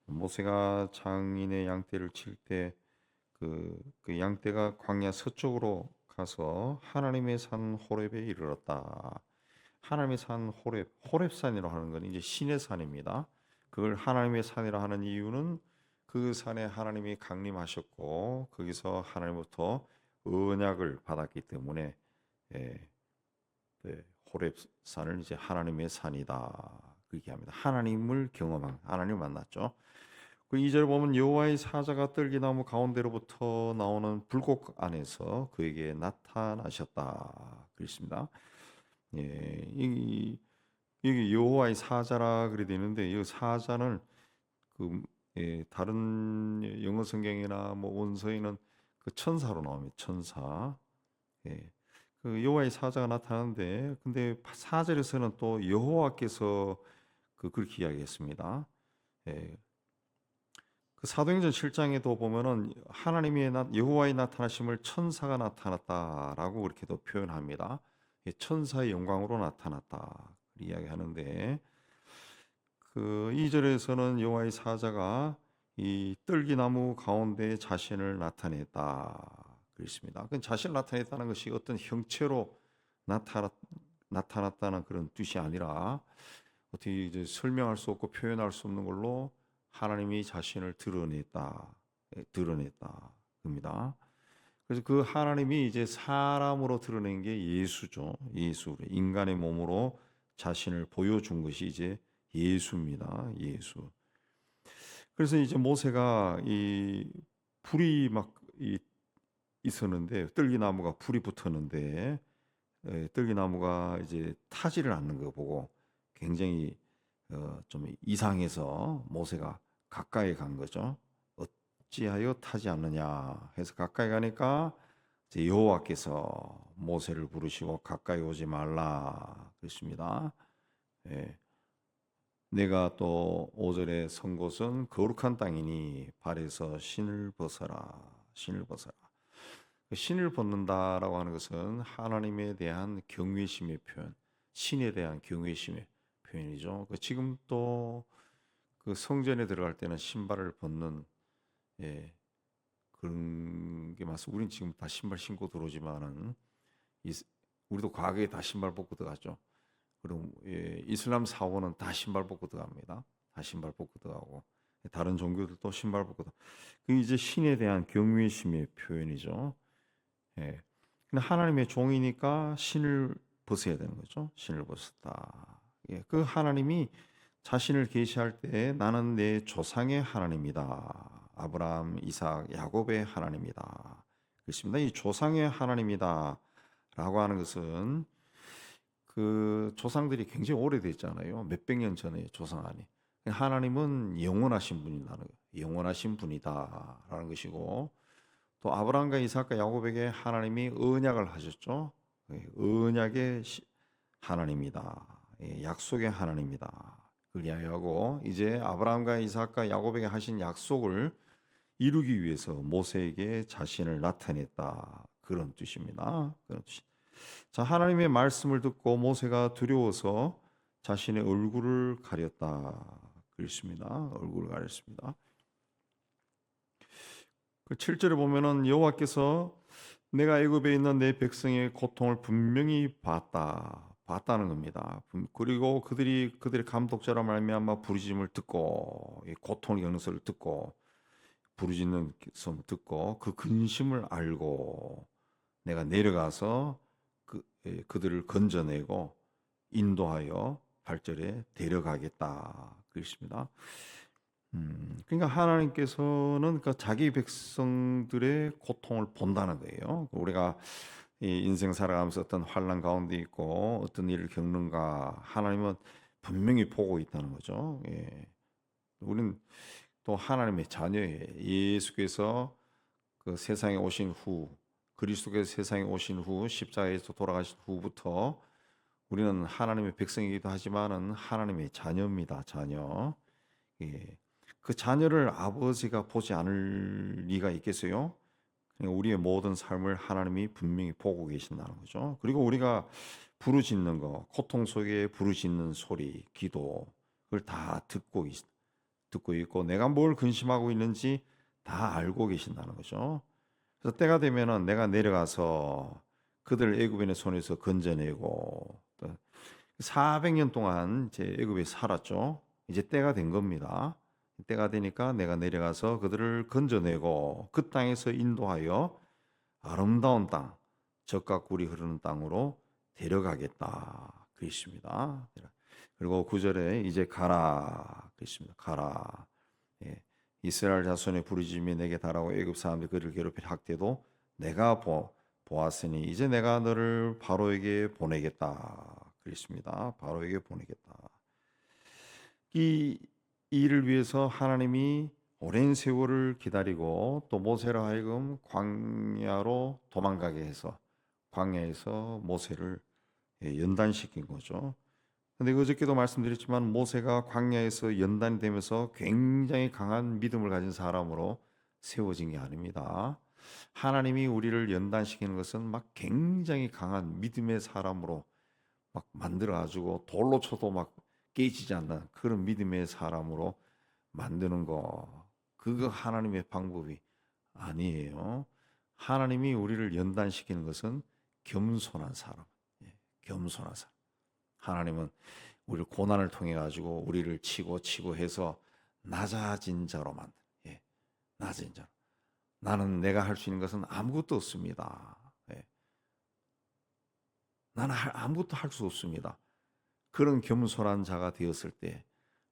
모세가 장인의 양떼를 칠 때 그 양떼가 광야 서쪽으로 가서 하나님의 산 호렙에 이르렀다. 하나님의 산 호렙산이라고 하는 건 이제 신의 산입니다. 그걸 하나님의 산이라 하는 이유는 그 산에 하나님이 강림하셨고 거기서 하나님부터 언약을 받았기 때문에 예, 네, 호렙산을 이제 하나님의 산이다 그렇게 합니다. 하나님을 경험한 하나님을 만났죠. 그 2절 보면 여호와의 사자가 떨기나무 가운데로부터 나오는 불꽃 안에서 그에게 나타나셨다 그랬습니다. 예, 이게 여호와의 사자라 그래 되는데 이 사자는 그 다른 영어 성경이나 뭐 원서에는 그 천사로 나옵니다. 천사. 예. 그 여호와의 사자가 나타나는데 근데 4절에서는 또 여호와께서 그렇게 이야기했습니다. 예. 그 사도행전 7장에도 보면은 하나님의 여호와의 나타나심을 천사가 나타났다라고 그렇게도 표현합니다. 천사의 영광으로 나타났다 이야기하는데 그 2절에서는 여호와의 사자가 이 떨기나무 가운데 자신을 나타냈다 그랬습니다. 그 자신을 나타냈다는 것이 어떤 형체로 나타났, 나타났다는 그런 뜻이 아니라 어떻게 이제 설명할 수 없고 표현할 수 없는 걸로 하나님이 자신을 드러냈다 겁니다. 그래서 그 하나님이 이제 사람으로 드러낸 게 예수죠. 예수 인간의 몸으로 자신을 보여준 것이 이제 예수입니다. 예수. 그래서 이제 모세가 이 불이 있었는데 떨기나무가 불이 붙었는데 떨기나무가 이제 타지를 않는 거 보고 굉장히 좀 이상해서 모세가 가까이 간 거죠. 어찌하여 타지 않느냐 해서 가까이 가니까 이제 여호와께서 모세를 부르시고 가까이 오지 말라 그랬습니다. 예. 내가 또 5절에 선 곳은 거룩한 땅이니 발에서 신을 벗어라. 신을 벗어라. 신을 벗는다라고 하는 것은 하나님에 대한 경외심의 표현, 신에 대한 경외심의 표현이죠. 지금 또 그 성전에 들어갈 때는 신발을 벗는 예, 그런 게 맞습니다. 우리는 지금 다 신발 신고 들어오지만은 우리도 과거에 다 신발 벗고 들어갔죠. 그리고 이슬람 사원은 다 신발 벗고 들어갑니다. 다 신발 벗고 들어가고 다른 종교들도 신발 벗고 그 이제 신에 대한 경외심의 표현이죠. 예. 근데 하나님의 종이니까 신을 벗어야 되는 거죠. 신을 벗었다. 예. 그 하나님이 자신을 계시할 때 나는 내 조상의 하나님이다. 아브라함, 이삭, 야곱의 하나님이다. 그렇습니다. 이 조상의 하나님이다라고 하는 것은 그 조상들이 굉장히 오래됐잖아요. 몇백 년 전에 조상하니. 하나님은 영원하신 분이라는 거예요. 영원하신 분이다라는 것이고 또 아브라함과 이삭과 야곱에게 하나님이 언약을 하셨죠. 언약의 하나님이다. 약속의 하나님이다. 그걸 이야기하고 이제 아브라함과 이삭과 야곱에게 하신 약속을 이루기 위해서 모세에게 자신을 나타냈다. 그런 뜻입니다. 그런 뜻. 자, 하나님의 말씀을 듣고 모세가 두려워서 자신의 얼굴을 가렸다. 그렇습니다. 얼굴을 가렸습니다. 그 7절에 보면은 여호와께서 내가 애굽에 있는 내 백성의 고통을 분명히 봤다는 겁니다. 그리고 그들의 감독자라 말미암아 부르짖음을 듣고 이 고통을 겪는 소리를 듣고 부르짖는 소리를 듣고 그 근심을 알고 내가 내려가서 그들을 건져내고 인도하여 발절에 데려가겠다 그랬습니다. 그러니까 하나님께서는 그 자기 백성들의 고통을 본다는 거예요. 우리가 이 인생 살아가면서 어떤 환난 가운데 있고 어떤 일을 겪는가 하나님은 분명히 보고 있다는 거죠. 예. 우리는 또 하나님의 자녀예요. 예수께서 그 세상에 오신 후 그리스도께서 세상에 오신 후 십자가에서 돌아가신 후부터 우리는 하나님의 백성이기도 하지만은 하나님의 자녀입니다. 자녀. 예. 그 자녀를 아버지가 보지 않을 리가 있겠어요? 그러니까 우리의 모든 삶을 하나님이 분명히 보고 계신다는 거죠. 그리고 우리가 부르짖는 거, 고통 속에 부르짖는 소리, 기도, 그걸 다 듣고 듣고 있고 내가 뭘 근심하고 있는지 다 알고 계신다는 거죠. 그래서 때가 되면은 내가 내려가서 그들 애굽인의 손에서 건져내고 또 400년 동안 이제 애굽에 살았죠. 이제 때가 된 겁니다. 때가 되니까 내가 내려가서 그들을 건져내고 그 땅에서 인도하여 아름다운 땅, 젖과 꿀이 흐르는 땅으로 데려가겠다. 그랬습니다. 그리고 9절에 이제 가라. 그랬습니다. 가라. 예. 이스라엘 자손의 부르짖음이 내게 달하고 애굽 사람들이 그를 괴롭힐 학대도 내가 보았으니 이제 내가 너를 바로에게 보내겠다. 그랬습니다. 바로에게 보내겠다. 이 일을 위해서 하나님이 오랜 세월을 기다리고 또 모세로 하여금 광야로 도망가게 해서 광야에서 모세를 연단시킨 거죠. 근데 어저께도 말씀드렸지만 모세가 광야에서 연단이 되면서 굉장히 강한 믿음을 가진 사람으로 세워진 게 아닙니다. 하나님이 우리를 연단시키는 것은 막 굉장히 강한 믿음의 사람으로 막 만들어 가지고 돌로 쳐도 막 깨지지 않는 그런 믿음의 사람으로 만드는 거. 그거 하나님의 방법이 아니에요. 하나님이 우리를 연단시키는 것은 겸손한 사람. 예, 겸손한 사람. 하나님은 우리를 고난을 통해 가지고 우리를 치고 해서 낮아진 자로 만든. 예, 낮은 자. 나는 내가 할 수 있는 것은 아무것도 없습니다. 예, 나는 아무것도 할 수 없습니다. 그런 겸손한 자가 되었을 때,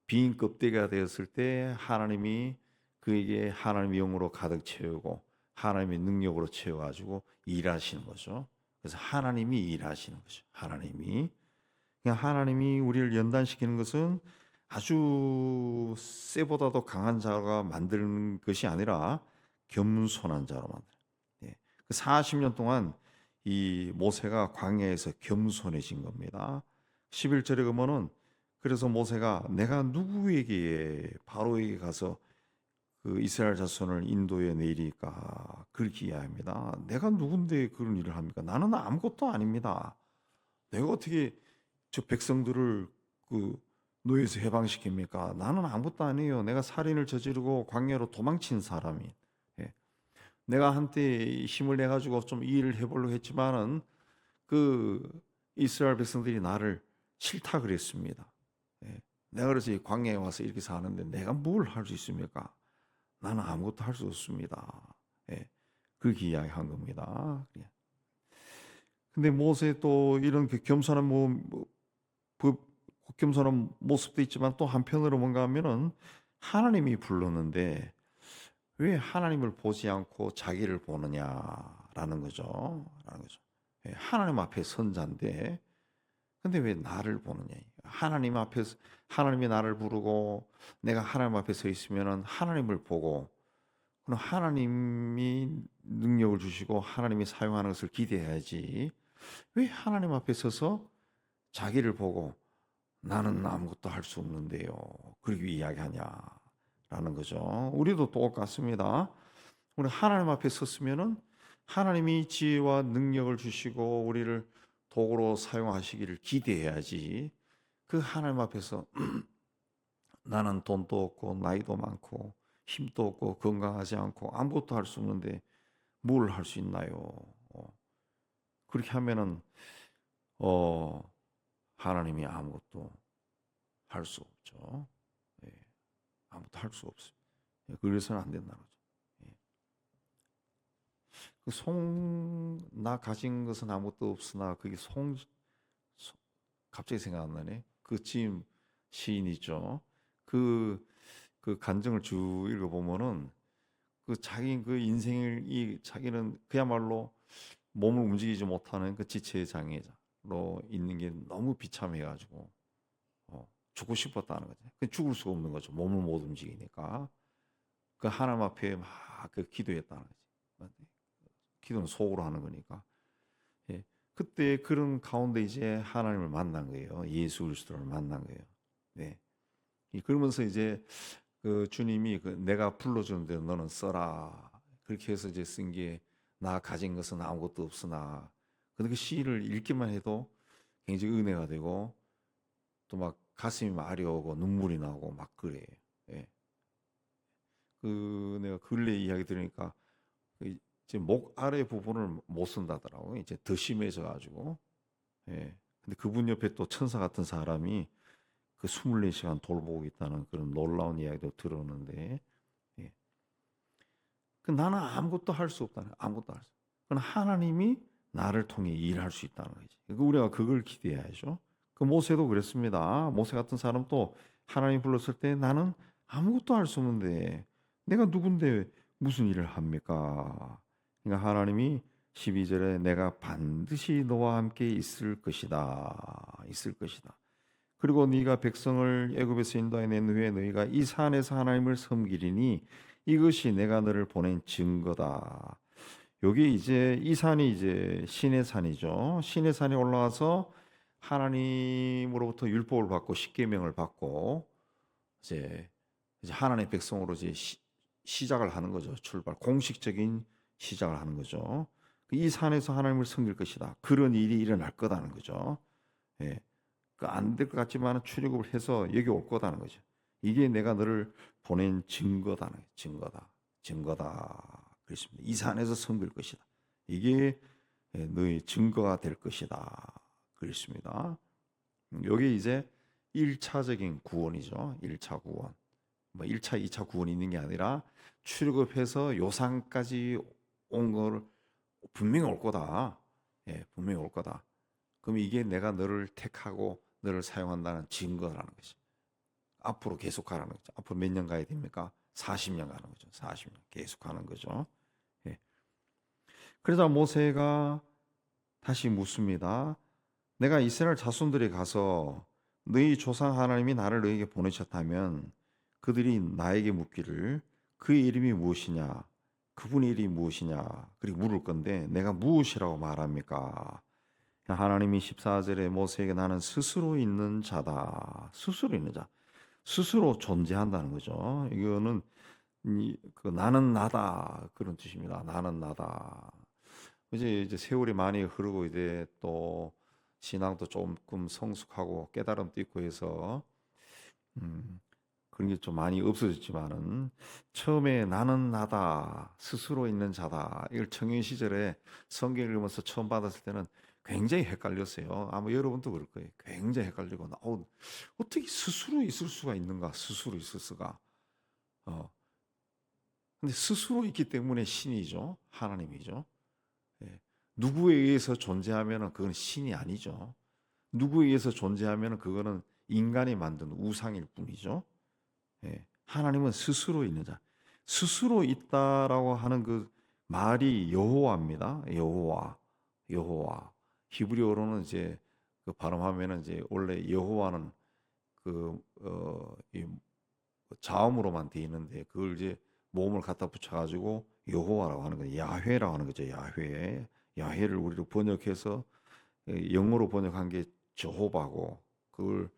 빈 껍데기가 되었을 때 하나님이 그에게 하나님의 영으로 가득 채우고 하나님의 능력으로 채워가지고 일하시는 거죠. 그래서 하나님이 일하시는 거죠. 하나님이. 그냥 하나님이 우리를 연단시키는 것은 아주 쇠보다도 강한 자가 만드는 것이 아니라 겸손한 자로 만드는. 예. 그 40년 동안 이 모세가 광야에서 겸손해진 겁니다. 11절에 보면은 그래서 모세가 내가 누구에게 바로에게 가서 그 이스라엘 자손을 인도에 내리까 그렇게 이야기합니다. 내가 누군데 그런 일을 합니까? 나는 아무것도 아닙니다. 내가 어떻게 저 백성들을 그 노예에서 해방시킵니까? 나는 아무것도 아니에요. 내가 살인을 저지르고 광야로 도망친 사람이. 예. 내가 한때 힘을 내 가지고 좀 일을 해보려고 했지만은 그 이스라엘 백성들이 나를 싫다 그랬습니다. 예. 내가 그래서 이 광야에 와서 이렇게 사는데 내가 뭘 할 수 있습니까? 나는 아무것도 할 수 없습니다. 예. 그렇게 이야기한 겁니다. 예. 근데 모세 또 이런 그 겸손한 겸손한 모습도 있지만 또 한편으로 뭔가 하면은 하나님이 불렀는데 왜 하나님을 보지 않고 자기를 보느냐라는 거죠. 라는 거죠. 예, 하나님 앞에 선자인데 근데 왜 나를 보느냐? 하나님 앞에서 하나님이 나를 부르고 내가 하나님 앞에 서 있으면은 하나님을 보고 그럼 하나님이 능력을 주시고 하나님이 사용하는 것을 기대해야지. 왜 하나님 앞에 서서 자기를 보고 나는 아무것도 할 수 없는데요. 그렇게 이야기하냐라는 거죠. 우리도 똑같습니다. 우리 하나님 앞에 섰으면은 하나님이 지혜와 능력을 주시고 우리를 도구로 사용하시기를 기대해야지. 그 하나님 앞에서 나는 돈도 없고 나이도 많고 힘도 없고 건강하지 않고 아무것도 할 수 없는데 뭘 할 수 있나요? 그렇게 하면은 어, 하나님이 아무것도 할 수 없죠. 예, 아무것도 할 수 없어요. 예, 그래서는 안 된다는 거죠. 예. 나 가진 것은 아무것도 없으나 그게 갑자기 생각 안 나네. 그 지금 시인 있죠. 그, 그 간증을 쭉 읽어보면은 그 자기 그 인생을 자기는 그야말로 몸을 움직이지 못하는 그 지체 장애로 있는 게 너무 비참해가지고 죽고 싶었다는 거죠. 그 죽을 수가 없는 거죠. 몸을 못 움직이니까 그 하나님 앞에 막 그 기도했다는 거지. 기도는 속으로 하는 거니까. 예. 그때 그런 가운데 이제 하나님을 만난 거예요. 예수 그리스도를 만난 거예요. 네. 그러면서 이제 그 주님이 그 내가 불러주는데 너는 써라. 그렇게 해서 이제 쓴 게 나 가진 것은 아무것도 없으나. 근데 그 시를 읽기만 해도 굉장히 은혜가 되고 또 막 가슴이 마려우고 눈물이 나고 막 그래요. 예. 내가 근래 이야기 들으니까 이제 목 아래 부분을 못 쓴다더라고요. 이제 더 심해져 가지고. 예. 근데 그분 옆에 또 천사 같은 사람이 그 24시간 돌보고 있다는 그런 놀라운 이야기도 들었는데, 예. 나는 아무것도 할 수 없다는 거예요. 아무것도 할 수. 그건 하나님이 나를 통해 일할 수 있다는 거지. 우리가 그걸 기대해야죠. 그 모세도 그랬습니다. 모세 같은 사람도 하나님 불렀을 때 나는 아무것도 할 수 없는데 내가 누군데 무슨 일을 합니까? 그러니까 하나님이 12절에 내가 반드시 너와 함께 있을 것이다. 있을 것이다. 그리고 네가 백성을 애굽에서 인도해 낸 후에 너희가 이 산에서 하나님을 섬기리니 이것이 내가 너를 보낸 증거다. 여기 이제 이 산이 이제 신의 산이죠. 신의 산에 올라가서 하나님으로부터 율법을 받고 십계명을 받고 이제 하나님의 백성으로 이제 시작을 하는 거죠. 출발 공식적인 시작을 하는 거죠. 이 산에서 하나님을 섬길 것이다. 그런 일이 일어날 거다는 거죠. 예. 안 될 것 같지만 출애굽을 해서 여기 올 거다는 거죠. 이게 내가 너를 보낸 증거다는 거예요. 증거다. 증거다. 그렇습니다. 이 산에서 섬길 것이다. 이게 너의 증거가 될 것이다. 그렇습니다. 여기 이제 1차적인 구원이죠. 1차 구원. 뭐 1차, 2차 구원이 있는 게 아니라 출애굽해서 요산까지 온 거를 분명히 올 거다. 예, 분명히 올 거다. 그럼 이게 내가 너를 택하고 너를 사용한다는 증거라는 것이. 앞으로 계속 가라는 거죠. 앞으로 몇 년 가야 됩니까? 40년 가는 거죠. 40년 계속 가는 거죠. 예. 그러자 모세가 다시 묻습니다. 내가 이스라엘 자손들이 가서 너희 조상 하나님이 나를 너에게 보내셨다면 그들이 나에게 묻기를 그의 이름이 무엇이냐? 그분의 이름이 무엇이냐? 그리고 물을 건데 내가 무엇이라고 말합니까? 하나님이 14절에 모세에게 나는 스스로 있는 자다. 스스로 있는 자. 스스로 존재한다는 거죠. 이거는 그 나는 나다 그런 뜻입니다. 나는 나다. 이제 세월이 많이 흐르고 이제 또 신앙도 조금 성숙하고 깨달음도 있고 해서 그런 게 좀 많이 없어졌지만은 처음에 나는 나다 스스로 있는 자다 이걸 청년 시절에 성경 읽으면서 처음 받았을 때는 굉장히 헷갈렸어요. 아마 여러분도 그럴 거예요. 굉장히 헷갈리고 어떻게 스스로 있을 수가 있는가? 스스로 있을 수가. 어. 근데 스스로 있기 때문에 신이죠. 하나님이죠. 예. 누구에 의해서 존재하면은 그건 신이 아니죠. 누구에 의해서 존재하면은 그거는 인간이 만든 우상일 뿐이죠. 예. 하나님은 스스로 있는 자. 스스로 있다라고 하는 그 말이 여호와입니다. 여호와. 여호와. 히브리어로는 이제 그 발음하면은 이제 원래 여호와는 이 자음으로만 돼 있는데 그걸 이제 모음을 갖다 붙여 가지고 여호와라고 하는 거예요. 야훼라고 하는 거죠. 야훼. 야훼를 우리로 번역해서 영어로 번역한 게 저호바고 그걸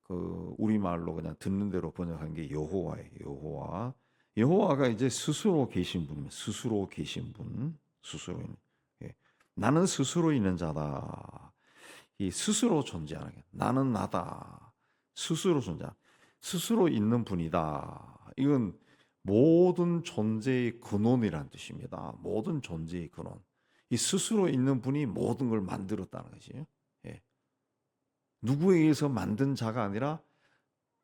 그 우리말로 그냥 듣는 대로 번역한 게 여호와예요. 여호와. 여호와가 이제 스스로 계신 분입니다. 스스로 계신 분. 스스로 있는. 예. 나는 스스로 있는 자다. 이 스스로 존재하는 게 나는 나다. 스스로 존재. 스스로 있는 분이다. 이건 모든 존재의 근원이라는 뜻입니다. 모든 존재의 근원. 이 스스로 있는 분이 모든 걸 만들었다는 것이에요. 예. 누구에 의해서 만든 자가 아니라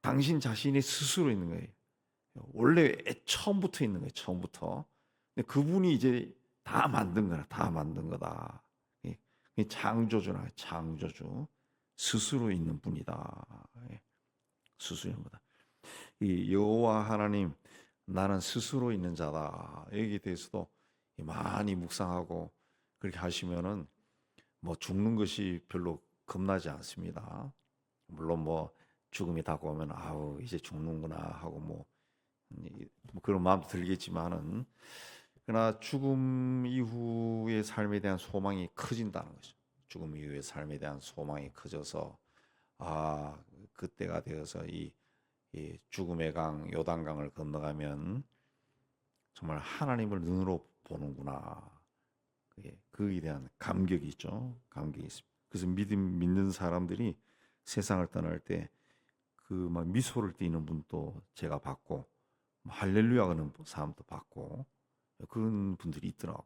당신 자신이 스스로 있는 거예요. 원래 처음부터 있는 거예요. 처음부터. 근데 그분이 이제 다 만든 거라. 다 만든 거다. 창조주나 창조주. 스스로 있는 분이다. 스스로 있는 거다. 이 여호와 하나님 나는 스스로 있는 자다. 여기에 대해서도 많이 묵상하고 그렇게 하시면은 뭐 죽는 것이 별로 겁나지 않습니다. 물론 뭐 죽음이 다가오면 아우 이제 죽는구나 하고 뭐 그런 마음도 들겠지만은 그러나 죽음 이후의 삶에 대한 소망이 커진다는 거죠. 죽음 이후의 삶에 대한 소망이 커져서 그때가 되어서 이 죽음의 강 요단강을 건너가면 정말 하나님을 눈으로 보는구나. 그에 대한 감격이 있죠. 감격이 있습니다. 그래서 믿는 사람들이 세상을 떠날 때 그 막 미소를 띠는 분도 제가 봤고 할렐루야 그러는 사람도 봤고 그런 분들이 있더라고.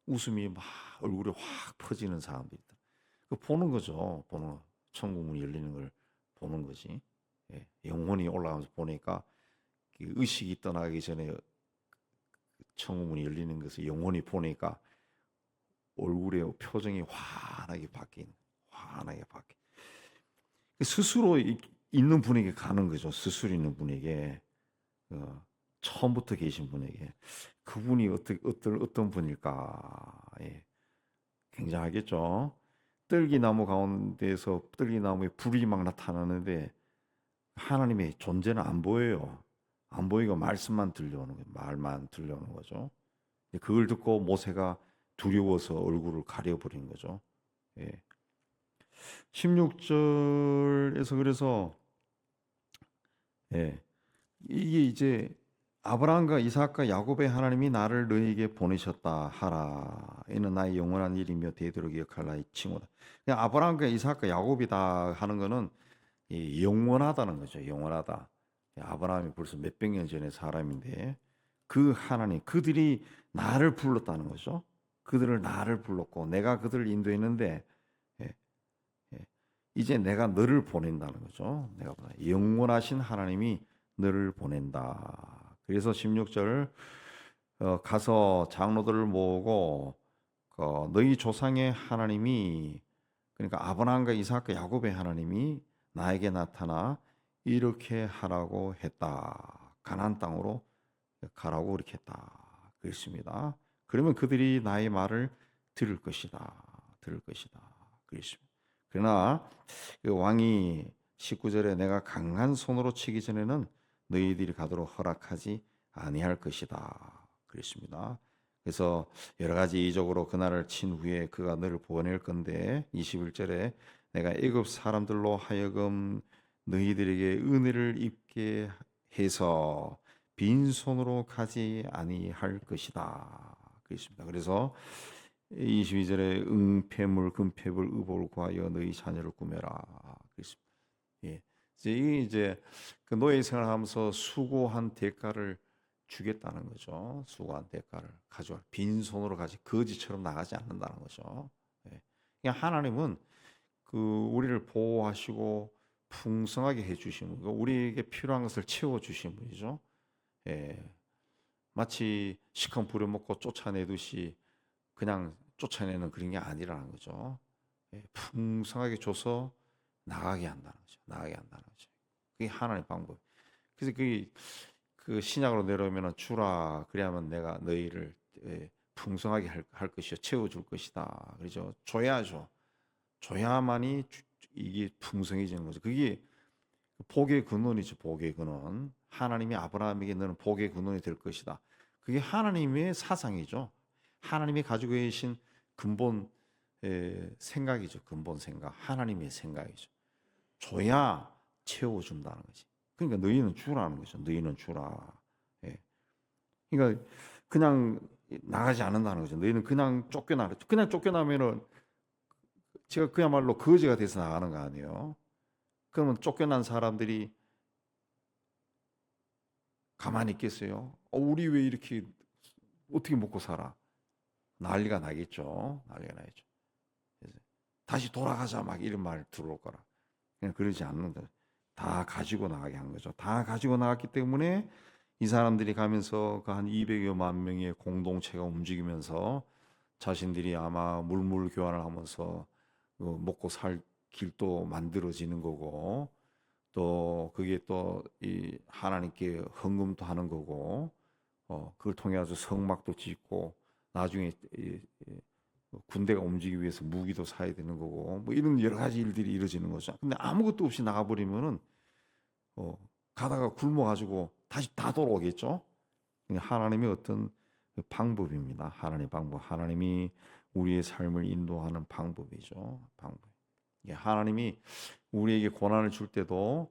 웃음이 막 얼굴에 확 퍼지는 사람들이 있다. 그 보는 거죠. 보는 거. 천국 문이 열리는 걸 보는 거지. 예, 영혼이 올라가면서 보니까 그 의식이 떠나기 전에 천국 문이 열리는 것을 영혼이 보니까 얼굴의 표정이 환하게 바뀐, 환하게 바뀐. 스스로 있는 분에게 가는 거죠. 스스로 있는 분에게 처음부터 계신 분에게 그분이 어떤 분일까? 예, 굉장하겠죠. 떨기나무 가운데서 떨기나무에 불이 막 나타나는데 하나님의 존재는 안 보여요. 안 보이고 말씀만 들려오는 거예요. 말만 들려오는 거죠. 그걸 듣고 모세가 두려워서 얼굴을 가려버린 거죠. 예. 16절에서 그래서 예. 이게 이제 아브라함과 이삭과 야곱의 하나님이 나를 너희에게 보내셨다 하라. 이는 나의 영원한 일이며 대대로 기억할 나의 칭호다. 그냥 아브라함과 이삭과 야곱이다 하는 거는 이 영원하다는 거죠. 영원하다. 아브라함이 벌써 몇백 년 전의 사람인데 그 하나님, 그들이 나를 불렀다는 거죠. 그들을 나를 불렀고 내가 그들을 인도했는데 예, 예. 이제 내가 너를 보낸다는 거죠. 내가 영원하신 하나님이 너를 보낸다. 그래서 16절 가서 장로들을 모으고 너희 조상의 하나님이 그러니까 아브라함과 이삭과 야곱의 하나님이 나에게 나타나 이렇게 하라고 했다. 가나안 땅으로 가라고 이렇게 했다. 그랬습니다. 그러면 그들이 나의 말을 들을 것이다. 들을 것이다. 그랬습니다. 그러나 그 왕이 19절에 내가 강한 손으로 치기 전에는 너희들이 가도록 허락하지 아니할 것이다. 그랬습니다. 그래서 여러 가지 이적으로 그날을 친 후에 그가 너를 보낼 건데 21절에 내가 애굽 사람들로 하여금 너희들에게 은혜를 입게 해서 빈손으로 가지 아니할 것이다. 그랬습니다. 그래서 22절에 응패물 금패물 의복을 구하여 너희 자녀를 꾸며라. 그랬습니다. 예. 이제 그 노예 생활하면서 수고한 대가를 주겠다는 거죠. 수고한 대가를 가져와 빈손으로 가지 거지처럼 나가지 않는다는 거죠. 예. 그냥 하나님은 그 우리를 보호하시고 풍성하게 해주신 분, 우리에게 필요한 것을 채워주신 분이죠. 예. 마치 시커먼 부려먹고 쫓아내듯이 그냥 쫓아내는 그런 게 아니라는 거죠. 예. 풍성하게 줘서 나가게 한다는 거죠. 나가게 한다는 거죠. 그게 하나님의 방법. 그래서 그 신약으로 내려오면 주라 그래야만 내가 너희를 풍성하게 할 것이요 채워줄 것이다. 그렇죠. 줘야죠. 줘야만이 이게 풍성해지는 거죠. 그게 복의 근원이죠. 복의 근원. 하나님이 아브라함에게 너는 복의 근원이 될 것이다. 그게 하나님의 사상이죠. 하나님이 가지고 계신 근본 생각이죠. 근본 생각. 하나님의 생각이죠. 줘야 채워준다는 거지. 그러니까 너희는 주라는 거죠. 너희는 주라. 예. 그러니까 그냥 나가지 않는다는 거죠. 너희는 그냥 쫓겨나. 그냥 쫓겨나면은 제가 그야말로 거지가 돼서 나가는 거 아니에요. 그러면 쫓겨난 사람들이 가만히 있겠어요? 우리 왜 이렇게 어떻게 먹고 살아? 난리가 나겠죠. 난리가 나겠죠. 다시 돌아가자 막 이런 말 들어올 거라. 그냥 그러지 않는다. 다 가지고 나가게 한 거죠. 다 가지고 나갔기 때문에 이 사람들이 가면서 그 한 200여만 명의 공동체가 움직이면서 자신들이 아마 물물 교환을 하면서 먹고 살 길도 만들어지는 거고 또 그게 또 이 하나님께 헌금도 하는 거고 그걸 통해 서 성막도 짓고 나중에 군대가 움직이기 위해서 무기도 사야 되는 거고 뭐 이런 여러 가지 일들이 이루어지는 거죠. 근데 아무것도 없이 나가버리면은 가다가 굶어가지고 다시 다 돌아오겠죠. 하나님의 어떤 방법입니다. 하나님의 방법, 하나님이 우리의 삶을 인도하는 방법이죠. 방법. 하나님이 우리에게 고난을 줄 때도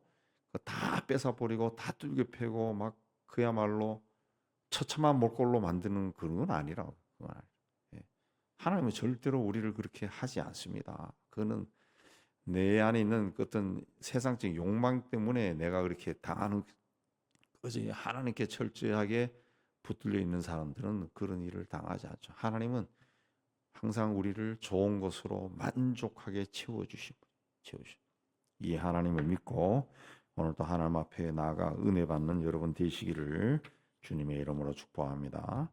다 뺏어버리고 다 뚫겨 패고 막 그야말로 처참한 몰골로 만드는 그런 건 아니라고. 그건 아니에요. 예. 하나님은 절대로 우리를 그렇게 하지 않습니다. 그거는 내 안에 있는 어떤 세상적인 욕망 때문에 내가 그렇게 당하는 그저 하나님께 철저하게 붙들려 있는 사람들은 그런 일을 당하지 않죠. 하나님은 항상 우리를 좋은 것으로 만족하게 채워주시. 이 하나님을 믿고 오늘도 하나님 앞에 나아가 은혜 받는 여러분 되시기를 주님의 이름으로 축복합니다.